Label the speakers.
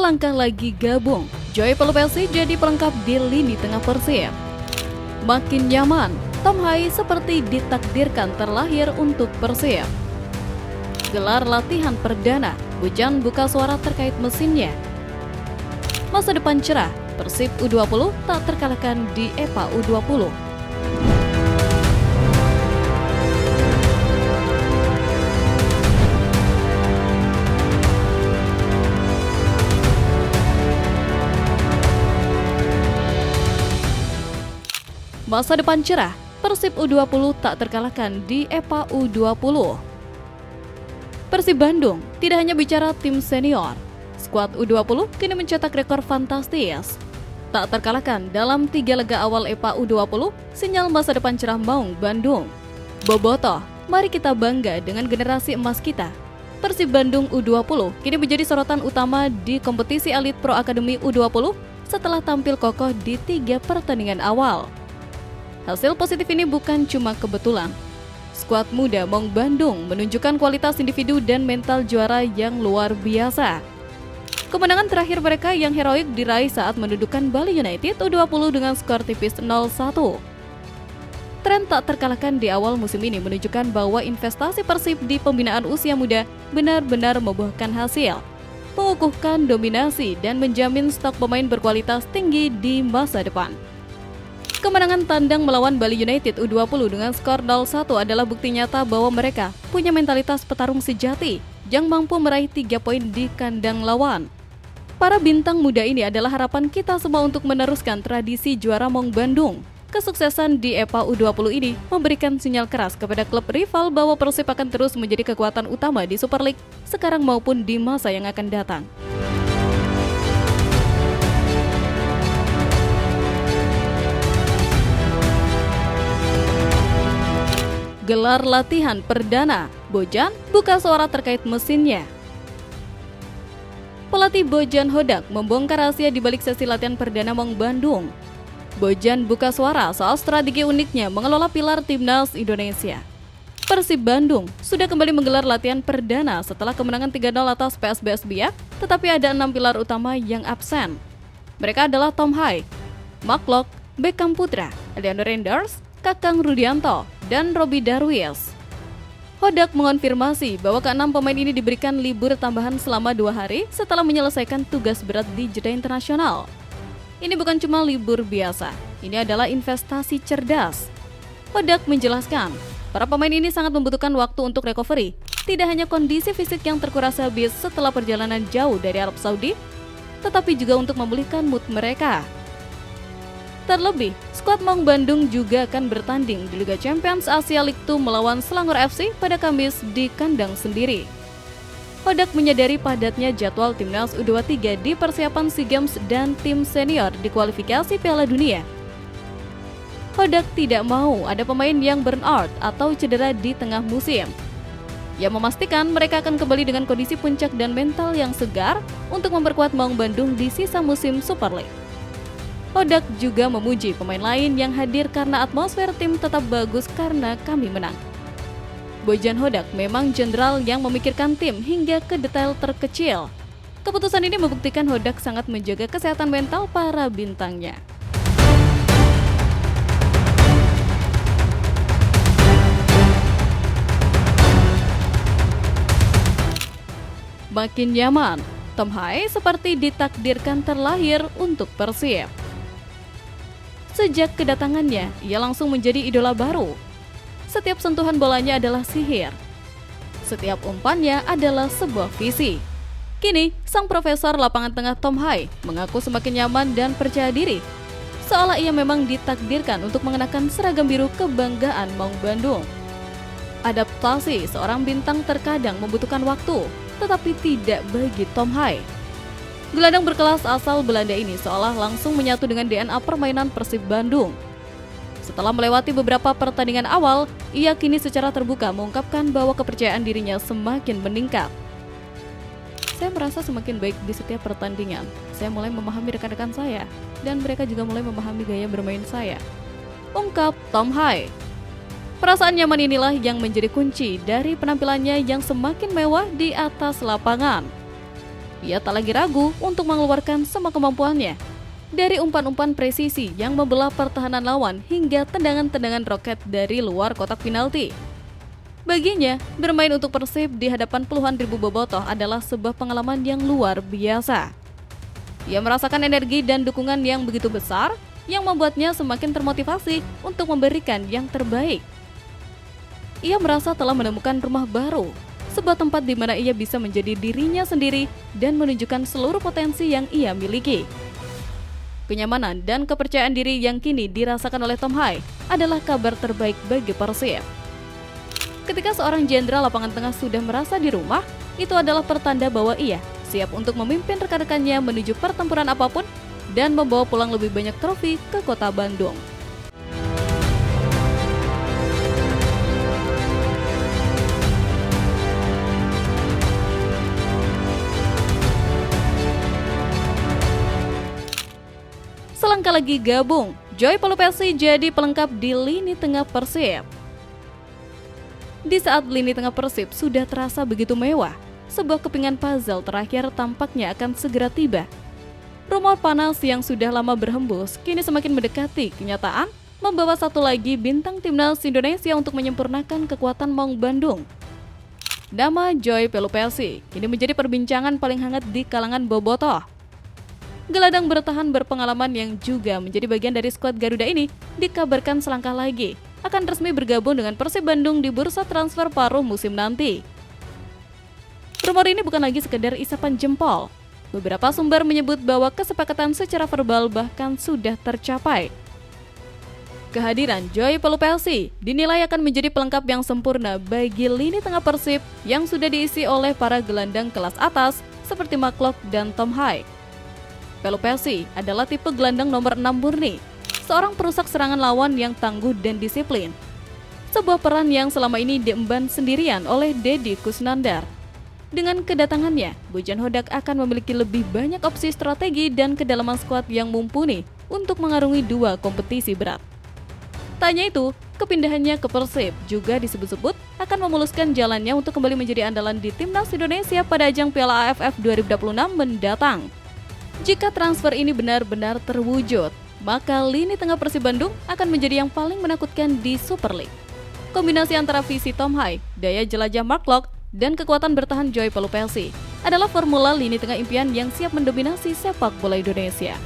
Speaker 1: Selangkah lagi gabung, Joy Pelupesi jadi pelengkap di lini tengah Persib. Makin nyaman, Tom Hai seperti ditakdirkan terlahir untuk Persib. Gelar latihan perdana, Bojan buka suara terkait mesinnya. Masa depan cerah, Persib U20 tak terkalahkan di EPA U20. Masa depan cerah, Persib U20 tak terkalahkan di EPA U20. Persib Bandung tidak hanya bicara tim senior, skuad U20 kini mencetak rekor fantastis. Tak terkalahkan dalam 3 laga awal EPA U20, sinyal masa depan cerah Maung Bandung. Bobotoh, mari kita bangga dengan generasi emas kita. Persib Bandung U20 kini menjadi sorotan utama di kompetisi Elite Pro Academy U20 setelah tampil kokoh di 3 pertandingan awal. Hasil positif ini bukan cuma kebetulan. Skuad muda Maung Bandung menunjukkan kualitas individu dan mental juara yang luar biasa. Kemenangan terakhir mereka yang heroik diraih saat mendudukan Bali United U20 dengan skor tipis 0-1. Tren tak terkalahkan di awal musim ini menunjukkan bahwa investasi Persib di pembinaan usia muda benar-benar membuahkan hasil, mengukuhkan dominasi dan menjamin stok pemain berkualitas tinggi di masa depan. Kemenangan tandang melawan Bali United U20 dengan skor 0-1 adalah bukti nyata bahwa mereka punya mentalitas petarung sejati yang mampu meraih 3 poin di kandang lawan. Para bintang muda ini adalah harapan kita semua untuk meneruskan tradisi juara Maung Bandung. Kesuksesan di EPA U20 ini memberikan sinyal keras kepada klub rival bahwa Persib akan terus menjadi kekuatan utama di Super League sekarang maupun di masa yang akan datang. Gelar latihan perdana, Bojan buka suara terkait mesinnya. Pelatih Bojan Hodak membongkar rahasia di balik sesi latihan perdana Maung Bandung. Bojan buka suara soal strategi uniknya mengelola pilar timnas Indonesia. Persib Bandung sudah kembali menggelar latihan perdana setelah kemenangan 3-0 atas PSBS Biak, tetapi ada 6 pilar utama yang absen. Mereka adalah Tom Hai, Mark Locke, Beckham Putra, Leandro Renders, Kakang Rudianto, dan Robby Darwish. Hodak mengonfirmasi bahwa ke-6 pemain ini diberikan libur tambahan selama 2 hari setelah menyelesaikan tugas berat di jeda internasional. Ini bukan cuma libur biasa, ini adalah investasi cerdas. Hodak menjelaskan, para pemain ini sangat membutuhkan waktu untuk recovery, tidak hanya kondisi fisik yang terkuras habis setelah perjalanan jauh dari Arab Saudi, tetapi juga untuk memulihkan mood mereka. Terlebih, skuad Maung Bandung juga akan bertanding di Liga Champions Asia League 2 melawan Selangor FC pada Kamis di kandang sendiri. Hodak menyadari padatnya jadwal timnas U23 di persiapan SEA Games dan tim senior di kualifikasi Piala Dunia. Hodak tidak mau ada pemain yang burn out atau cedera di tengah musim. Ia memastikan mereka akan kembali dengan kondisi puncak dan mental yang segar untuk memperkuat Maung Bandung di sisa musim Super League. Hodak juga memuji pemain lain yang hadir karena atmosfer tim tetap bagus karena kami menang. Bojan Hodak memang jenderal yang memikirkan tim hingga ke detail terkecil. Keputusan ini membuktikan Hodak sangat menjaga kesehatan mental para bintangnya. Makin nyaman, Tom Hai seperti ditakdirkan terlahir untuk Persib. Sejak kedatangannya, ia langsung menjadi idola baru. Setiap sentuhan bolanya adalah sihir. Setiap umpannya adalah sebuah visi. Kini, sang profesor lapangan tengah Tom Hai mengaku semakin nyaman dan percaya diri. Seolah ia memang ditakdirkan untuk mengenakan seragam biru kebanggaan Maung Bandung. Adaptasi seorang bintang terkadang membutuhkan waktu, tetapi tidak bagi Tom Hai. Gelandang berkelas asal Belanda ini seolah langsung menyatu dengan DNA permainan Persib Bandung. Setelah melewati beberapa pertandingan awal, ia kini secara terbuka mengungkapkan bahwa kepercayaan dirinya semakin meningkat. Saya merasa semakin baik di setiap pertandingan. Saya mulai memahami rekan-rekan saya, dan mereka juga mulai memahami gaya bermain saya, ungkap Tom Hai. Perasaan nyaman inilah yang menjadi kunci dari penampilannya yang semakin mewah di atas lapangan. ia tak lagi ragu untuk mengeluarkan semua kemampuannya. Dari umpan-umpan presisi yang membelah pertahanan lawan hingga tendangan-tendangan roket dari luar kotak penalti. Baginya, bermain untuk Persib di hadapan puluhan ribu bobotoh adalah sebuah pengalaman yang luar biasa. Ia merasakan energi dan dukungan yang begitu besar yang membuatnya semakin termotivasi untuk memberikan yang terbaik. Ia merasa telah menemukan rumah baru, sebuah tempat di mana ia bisa menjadi dirinya sendiri dan menunjukkan seluruh potensi yang ia miliki. Kenyamanan dan kepercayaan diri yang kini dirasakan oleh Tom Hai adalah kabar terbaik bagi Persib. Ketika seorang jenderal lapangan tengah sudah merasa di rumah, itu adalah pertanda bahwa ia siap untuk memimpin rekan-rekannya menuju pertempuran apapun dan membawa pulang lebih banyak trofi ke kota Bandung. Selangkah lagi gabung, Joy Pelupesi jadi pelengkap di lini tengah Persib. Di saat lini tengah Persib sudah terasa begitu mewah, sebuah kepingan puzzle terakhir tampaknya akan segera tiba. Rumor panas yang sudah lama berhembus kini semakin mendekati kenyataan, membawa satu lagi bintang timnas Indonesia untuk menyempurnakan kekuatan Maung Bandung. Nama Joy Pelupesi kini menjadi perbincangan paling hangat di kalangan bobotoh. Gelandang bertahan berpengalaman yang juga menjadi bagian dari skuad Garuda ini dikabarkan selangkah lagi akan resmi bergabung dengan Persib Bandung di bursa transfer paruh musim nanti. Rumor ini bukan lagi sekedar isapan jempol. Beberapa sumber menyebut bahwa kesepakatan secara verbal bahkan sudah tercapai. Kehadiran Joy Pelupesi dinilai akan menjadi pelengkap yang sempurna bagi lini tengah Persib yang sudah diisi oleh para gelandang kelas atas seperti Maklok dan Tom Hai. Pelupesi adalah tipe gelandang nomor 6 murni, seorang perusak serangan lawan yang tangguh dan disiplin. Sebuah peran yang selama ini diemban sendirian oleh Deddy Kusnandar. Dengan kedatangannya, Bojan Hodak akan memiliki lebih banyak opsi strategi dan kedalaman skuad yang mumpuni untuk mengarungi dua kompetisi berat. Tak hanya itu, kepindahannya ke Persib juga disebut-sebut akan memuluskan jalannya untuk kembali menjadi andalan di Timnas Indonesia pada ajang Piala AFF 2026 mendatang. Jika transfer ini benar-benar terwujud, maka lini tengah Persib Bandung akan menjadi yang paling menakutkan di Super League. Kombinasi antara visi Tom Hai, daya jelajah Mark Locke, dan kekuatan bertahan Joy Pelupesi adalah formula lini tengah impian yang siap mendominasi sepak bola Indonesia.